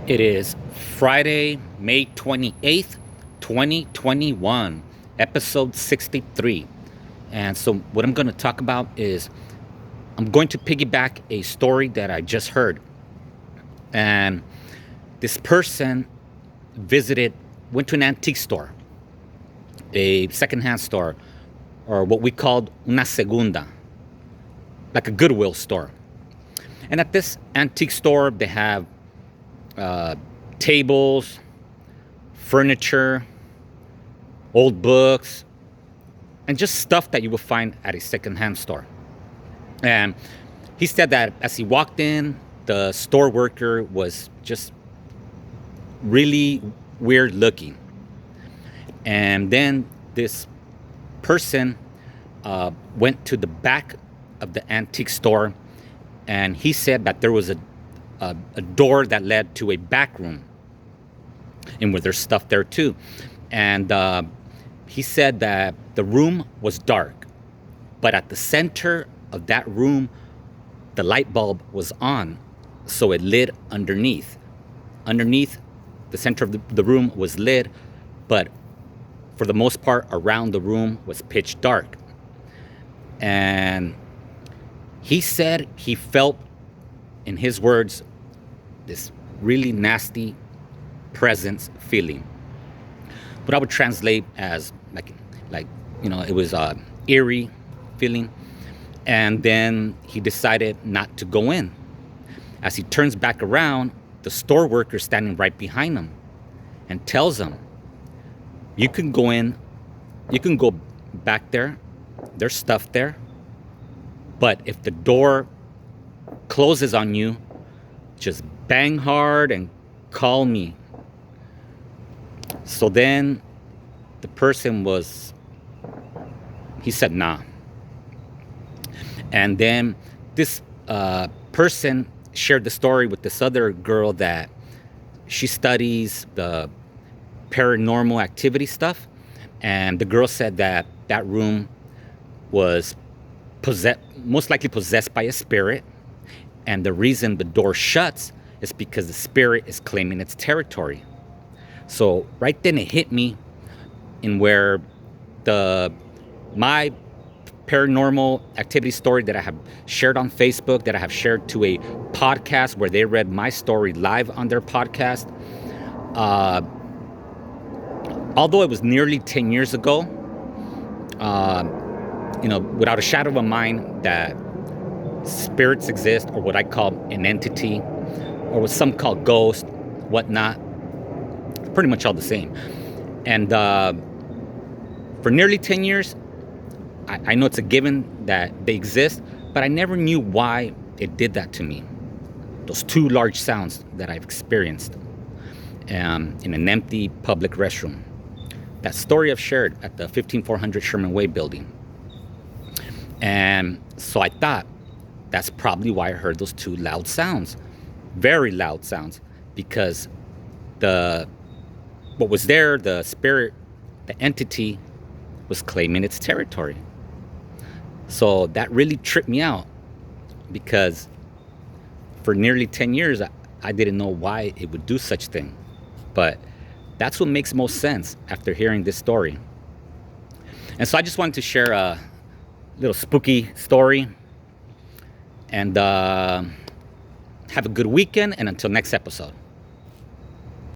It is Friday, May 28th, 2021, episode 63. And so, what I'm going to talk about is I'm going to piggyback a story that I just heard. And this person went to an antique store, a secondhand store, or what we called una segunda, like a Goodwill store. And at this antique store, they have tables, furniture, old books, and just stuff that you would find at a secondhand store. And he said that as he walked in, the store worker was just really weird looking. And then this person went to the back of the antique store, and he said that there was a door that led to a back room, and where there's stuff there too. And he said that the room was dark, but at the center of that room, the light bulb was on, so it lit underneath. Underneath, the center of the room was lit, but for the most part, around the room was pitch dark. And he said he felt, in his words, this really nasty presence feeling. What I would translate as it was eerie feeling. And then he decided not to go in. As he turns back around, the store worker standing right behind him and tells him, "You can go in, you can go back there. There's stuff there. But if the door closes on you, just bang hard and call me." So then the person he said, "Nah." And then this person shared the story with this other girl that she studies the paranormal activity stuff. And the girl said that that room was most likely possessed by a spirit. And the reason the door shuts is because the spirit is claiming its territory. So right then it hit me in where my paranormal activity story that I have shared on Facebook, that I have shared to a podcast where they read my story live on their podcast. Although it was nearly 10 years ago, without a shadow of a mind that spirits exist, or what I call an entity, or what some call ghost, whatnot, pretty much all the same. And for nearly 10 years, I know it's a given that they exist, but I never knew why it did that to me. Those two large sounds that I've experienced in an empty public restroom. That story I've shared at the 15400 Sherman Way building. And so I thought, that's probably why I heard those two loud sounds. Very loud sounds. Because what was there, the spirit, the entity, was claiming its territory. So that really tripped me out, because for nearly 10 years, I didn't know why it would do such thing. But that's what makes most sense after hearing this story. And so I just wanted to share a little spooky story. And have a good weekend, and until next episode.